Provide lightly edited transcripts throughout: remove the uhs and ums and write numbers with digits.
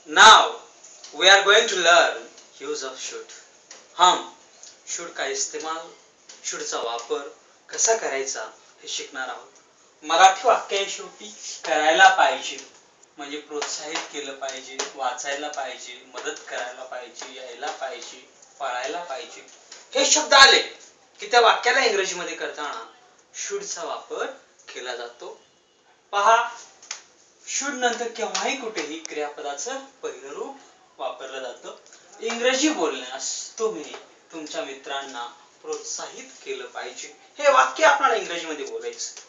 Now we are going to learn use of should. Hum should का इस्तेमाल, should चा वापर कसा करायचा हे शिकणार आहोत. मराठी वाक्य शेवटी करायला पाहिजे म्हणजे प्रोत्साहित केलं पाहिजे, वाचायला पाहिजे, मदत करायला पाहिजे, यायला पाहिजे, पाळायला पाहिजे हे शब्द आले की त्या वाक्याला इंग्रजीमध्ये करताना should चा वापर केला जातो. पहा, should नंतर केव्हाही कुठेही क्रियापदाचं पहिलं रूप वापरलं जातं. इंग्रजी बोलण्यास तुम्ही तुमच्या मित्रांना प्रोत्साहित केलं पाहिजे. हे वाक्य आपल्याला इंग्रजीमध्ये बोलायचं.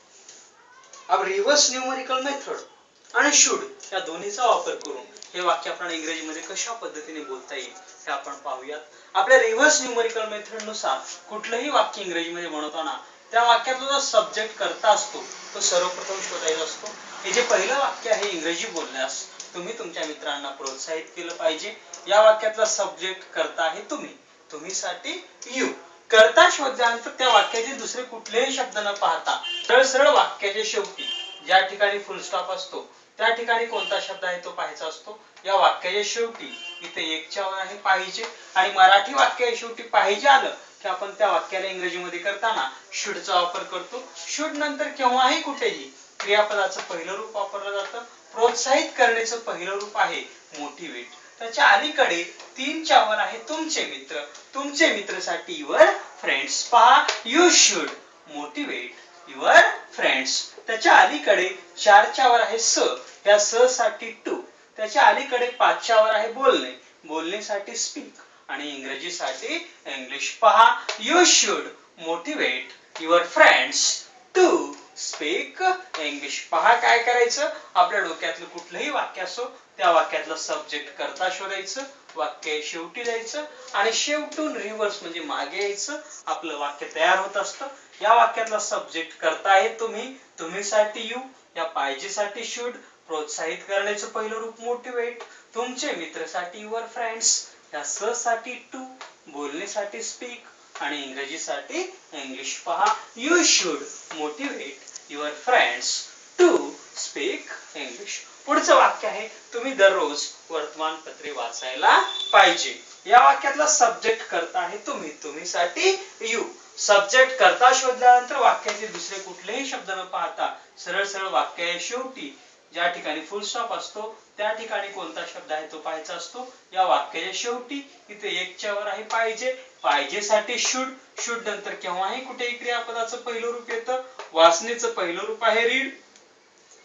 अब रिव्हर्स न्यूमेरिकल मेथड आणि should या दोन्हीचा वापर करून हे वाक्य आपल्याला इंग्रजीमध्ये कशा पद्धतीने बोलता येईल हे आपण पाहूयात. आपल्या रिव्हर्स न्यूमेरिकल मेथड नुसार कुठलंही वाक्य इंग्रजीमध्ये बनवताना त्या वाक्यातला जो सब्जेक्ट कर्ता असतो तो सर्वप्रथम शोधायचा असतो. हे जे पहिलं वाक्य आहे इंग्रजी बोलण्यास तुम्ही तुमच्या मित्रांना प्रोत्साहित केलं पाहिजे. या वाक्यातला सब्जेक्ट कर्ता आहे तुम्ही, तुम्हीसाठी यू. कर्ता शोधल्यानंतर त्या वाक्याचे दुसरे कुठलेही शब्द न पाहता सरळ सरळ वाक्याच्या शेवटी ज्या ठिकाणी फुल स्टॉप असतो त्या ठिकाणी कोणता शब्द आहे तो पाहायचा असतो. या वाक्याच्या शेवटी इथे एकच्या वर आहे पाहिजे आणि मराठी वाक्याच्या शेवटी पाहिजे आलं की आपण त्या वाक्याला इंग्रजीमध्ये करताना should चा वापर करतो. should नंतर केव्हाही कुठेही क्रियापदाचं पहिलं रूप वापरलं जातं. प्रोत्साहित करण्याचं पहिलं रूप आहे मोटिवेट. त्याच्या अलीकडे 3 च्या वर आहे तुमचे मित्र. तुमचे मित्रसाठी युअर फ्रेंड्स. पहा, you should motivate your friends. त्याच्या अलीकडे 4 च्या वर आहे स. या स साठी टू. त्याच्या अलीकडे 5 च्या वर आहे बोलणे. बोलण्यासाठी स्पीक आणि इंग्रजीसाठी इंग्लिश. पहा, you should motivate your friends to speak English. पहा काय करायचं, आपल्या डोक्यातलं कुठलंही वाक्य असो त्या वाक्यातलं सब्जेक्ट कर्ता शोधायचं, वाक्य शेवटी द्यायचं आणि शेवटून रिव्हर्स म्हणजे मागे यायचं. आपलं वाक्य तयार होत असतं. या वाक्यातला सब्जेक्ट कर्ता आहे तुम्ही, तुम्हीसाठी यू, या पाहिजेसाठी शुड, प्रोत्साहित करण्याचं पहिलं रूप मोटिवेट, तुमचे मित्रसाठी युअर फ्रेंड्स, या स साठी टू, बोलण्यासाठी स्पीक आणि इंग्रजीसाठी इंग्लिश. पहा, you should motivate your friends to speak English. पुढचं वाक्य आहे तुम्ही दररोज वर्तमानपत्रे वाचायला पाहिजे. या वाक्यातला सब्जेक्ट कर्ता आहे तुम्ही, तुम्हीसाठी यू. सब्जेक्ट कर्ता शोधल्यानंतर वाक्याचे दुसरे कुठलेही शब्द न पाहता सरळ सरळ वाक्याच्या शेवटी ज्या ठिकाणी फुल स्टॉप असतो त्या ठिकाणी कोणता शब्द आहे तो पाहायचा असतो. या वाक्याच्या शेवटी इथे एकच्या वर आहे पाहिजे. पाहिजेसाठी शुड. शुड नंतर केव्हाही कुठेही क्रियापदाचं पहिलं रूप येतं. वाचण्याचं पहिलं रूप आहे रीड.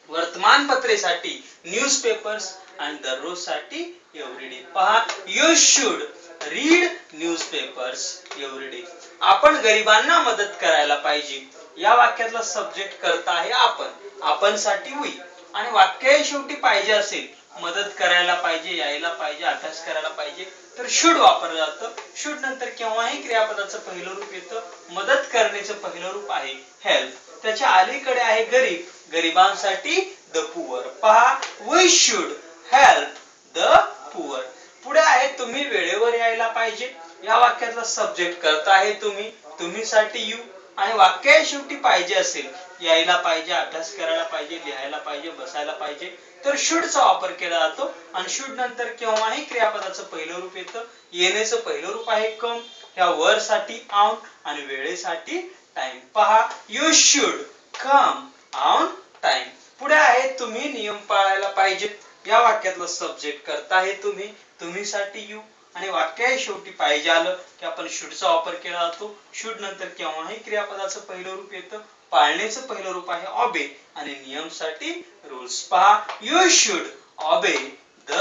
वर्तमानपत्रेसाठी न्यूजपेपर्स आणि दररोज साठी एव्हरीडे. पहा, you should read newspapers everyday. आपण गरिबांना मदत करायला पाहिजे. या वाक्यातला सब्जेक्ट कर्ता आहे आपण, आपण साठी वी आणि वाक्याच्या शेवटी पाहिजे असेल, मदत करायला पाहिजे, यायला पाहिजे, अभ्यास करायला पाहिजे तर शुड वापरलं जातं. शुड नंतर केव्हाही क्रियापदाचं पहिलं रूप येतं. मदत करण्याचं पहिलं रूप आहे हेल्प. त्याच्या अलीकडे आहे गरीब, गरिबांसाठी द पुअर. पहा, we should help the poor. पुढे आहे तुम्ही वेळेवर यायला पाहिजे. या वाक्यातला सब्जेक्ट कर्ता आहे तुम्ही, तुम्हीसाठी यू आणि वाक्याच्या शेवटी पाहिजे असेल, यायला पाहिजे, अभ्यास करायला पाहिजे, लिहायला पाहिजे, बसायला पाहिजे तर शुड चा वापर केला जातो. आणि शुड नंतर केव्हाही क्रियापदाचं पहिलं रूप येतं. येण्याचं पहिलं रूप आहे कम. या वर साठी ऑन आणि वेळेसाठी टाइम. पहा, you should come on time. पुढे आहे तुम्ही नियम पाळायला पाहिजे. या वाक्यातलं सब्जेक्ट कर्ता आहे तुम्ही, तुम्हीसाठी यू आणि वाक्याच्या शेवटी पाहिजे आलं की आपण शुडचा वापर केला जातो. शुड नंतर केव्हाही क्रियापदाचं पहिलं रूप येतं. पाळण्याचं पहिलं रूप आहे ऑबे आणि नियमसाठी रूल्स. पहा, you should obey the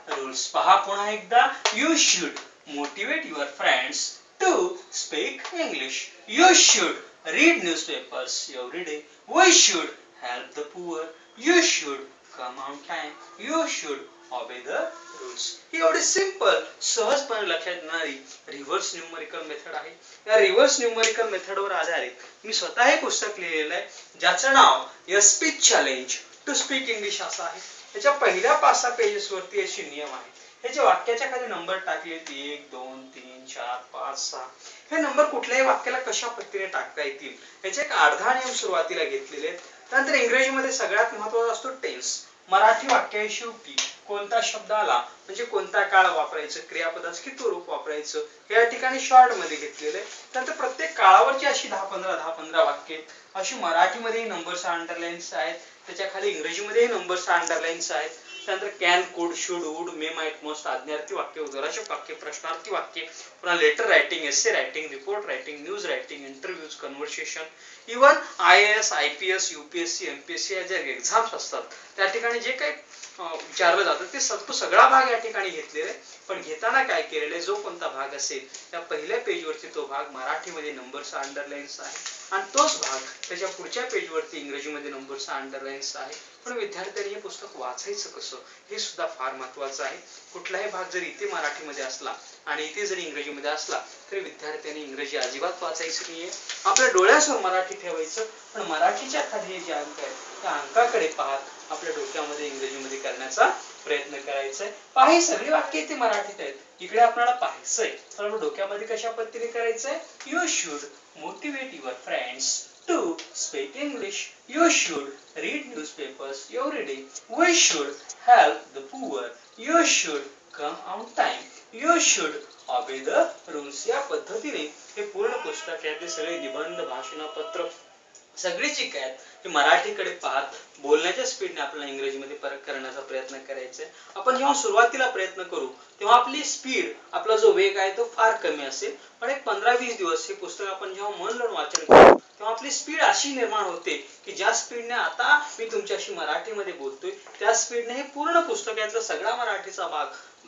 rules. पहा पुन्हा एकदा, you should motivate your friends to speak English. You should read newspapers every day. We should help the poor. You should come on time. You should obey the rules. ही एवढी simple सहजपणे लक्षात येणारी reverse numerical method आहे. या reverse numerical मेथडवर आधारित मी स्वतः हे पुस्तक लिहिलेलं आहे ज्याचं नाव A Speech Challenge to Speak English असं आहे. याच्या पहिल्या 5-6 पेजेस वरती असे नियम आहेत. ह्याचे वाक्याच्या खाली नंबर टाकलेत 1, 2, 3, 4, 5, 6. हे नंबर कुठल्याही वाक्याला कशा पद्धतीने टाकता येतील याचे एक अर्धा नियम सुरुवातीला घेतलेले आहेत. त्यानंतर इंग्रजीमध्ये सगळ्यात महत्त्वाचा असतो टेन्स. मराठी वाक्याच्या शेवटी कोणता शब्द आला म्हणजे कोणता काळ वापरायचं, क्रियापदाचं किती रूप वापरायचं हे या ठिकाणी शॉर्ट मध्ये घेतलेलं आहे. त्यानंतर प्रत्येक काळावरची अशी 10-15 वाक्ये अशी मराठीमध्ये नंबर्स अंडरलाईन्स आहेत, त्याच्या खाली इंग्रजीमध्ये नंबर्स अंडरलाईन्स आहेत. त्यानंतर can, could, should, would, may, might, must, आज्ञार्थी वाक्य, उद्गारात्मक वाक्य, प्रश्नार्थी वाक्य, पुन्हा letter writing, essay writing, report writing, news writing, interviews, conversation, even IAS, IPS, UPSC, MPSC या ज्या एक्झाम्स असतात त्या ठिकाणी जे काही विचारलं जातं ते सगळा भाग या ठिकाणी घेतलेला आहे. पण घेताना काय केलेलं आहे, जो कोणता भाग असेल त्या पहिल्या पेजवरती तो भाग मराठीमध्ये नंबर्स अंडरलाईन्स आहे आणि तोच भाग त्याच्या पुढच्या पेजवरती इंग्रजीमध्ये नंबर्स अंडरलाईन्स आहे. पण विद्यार्थ्यांनी हे पुस्तक वाचायचं कसं हे सुद्धा फार महत्वाचं आहे. कुठलाही भाग जरी इथे मराठीमध्ये असला आणि इथे जरी इंग्रजीमध्ये असला तरी विद्यार्थ्यांनी इंग्रजी अजिबात वाचायचं नाहीये. आपल्या डोळ्यासमोर मराठी ठेवायचं, पण मराठीच्या खाली जे अंक आहेत त्या अंकाकडे पाहत आपल्या डोक्यामध्ये इंग्रजीमध्ये करण्याचा प्रयत्न करायचा आहे. पहा, सगळी वाक्य इथे मराठीत आहेत, इकडे आपल्याला पाहायचंय पण डोक्यामध्ये कशा पद्धतीने करायचंय. You should motivate your friends to speak English. You should read newspapers every day. We should help the poor. You should come on time. You should obey the rules. या पद्धतीने हे पूर्ण पुस्तक आहे, ते सगळे निबंध, भाषण, पत्र सगळी जी काय हे मराठीकडे पाहत बोलण्याच्या स्पीडने आपल्याला इंग्रजीमध्ये फरक करण्याचा प्रयत्न करायचा आहे. आपण जेव्हा सुरुवातीला प्रयत्न करू तेव्हा आपली स्पीड, आपला जो वेग आहे तो फार कमी असेल, पण एक 15-20 दिवस हे पुस्तक आपण जेव्हा मन लावून वाचन करू तेव्हा आपली स्पीड अशी निर्माण होते की ज्या स्पीडने आता मी तुमच्याशी मराठीमध्ये बोलतोय त्या स्पीडने हे पूर्ण पुस्तकातला सगळा मराठीचा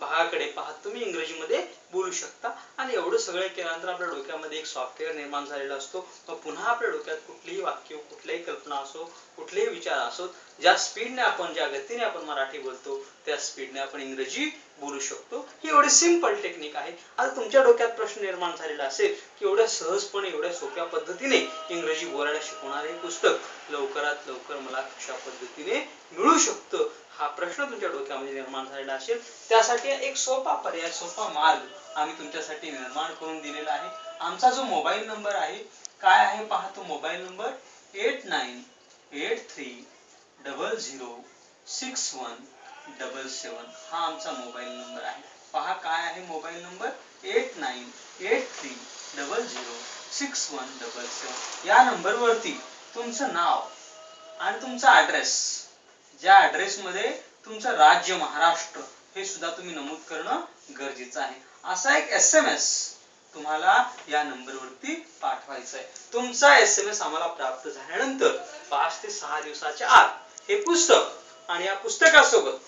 भागाकडे पाहत तुम्ही इंग्रजीमध्ये बोलू शकता. आणि एवढं सगळं केल्यानंतर आपल्या डोक्यामध्ये एक सॉफ्टवेअर निर्माण झालेला असतो. मग पुन्हा आपल्या डोक्यात कुठलीही वाक्य, कुठल्याही कल्पना असो, कुठलेही विचार असो, ज्या स्पीडने आपण, ज्या गतीने आपण मराठी बोलतो त्या स्पीडने आपण इंग्रजी बोलू शकतो. ही एवढी सिंपल टेक्निक आहे. आता तुमच्या डोक्यात प्रश्न निर्माण झालेला असेल की एवढ्या सहजपणे, एवढ्या सोप्या पद्धतीने इंग्रजी बोलायला शिकवणारे हे पुस्तक लवकरात लवकर मला कशा पद्धतीने मिळू शकतं, हा प्रश्न तुमच्या डोक्यामध्ये निर्माण झालेला असेल. त्यासाठी एक सोपा पर्याय, सोपा मार्ग आम्ही तुमच्यासाठी निर्माण करून दिलेला आहे. आमचा जो मोबाईल नंबर आहे काय आहे पहा, तो मोबाईल नंबर 8983006177 हा आमचा मोबाईल नंबर आहे. पहा काय आहे मोबाईल नंबर 8983006177. या नंबरवरती तुमचं नाव आणि तुमचा ऍड्रेस, ज्या ऍड्रेस मध्ये तुमचं राज्य महाराष्ट्र हे सुद्धा तुम्ही नमूद करणं गरजेचं आहे. असा एक SMS तुम्हाला या नंबरवरती पाठवायचा आहे. तुमचा SMS आम्हाला प्राप्त झाल्यानंतर 5 ते 6 दिवसाच्या आत हे पुस्तक आणि या पुस्तकासोबत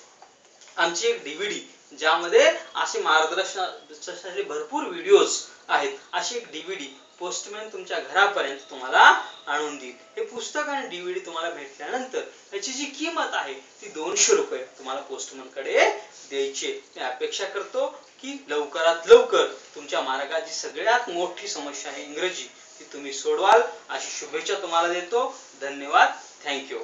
आमची एक DVD ज्यामध्ये असे मार्गदर्शनाचे भरपूर व्हिडिओज आहेत, अशी एक DVD पोस्टमॅन तुमच्या घरापर्यंत तुम्हाला आणून देईल. हे पुस्तक आणि DVD तुम्हाला भेटल्यानंतर त्याची जी किंमत आहे ती 200 रुपये तुम्हाला पोस्टमॅन कडे द्यायची. मी अपेक्षा करतो की लवकरात लवकर तुमच्या मार्गाची सगळ्यात मोठी समस्या आहे इंग्रजी, ती तुम्ही सोडवाल अशी शुभेच्छा तुम्हाला देतो. धन्यवाद. थँक्यू.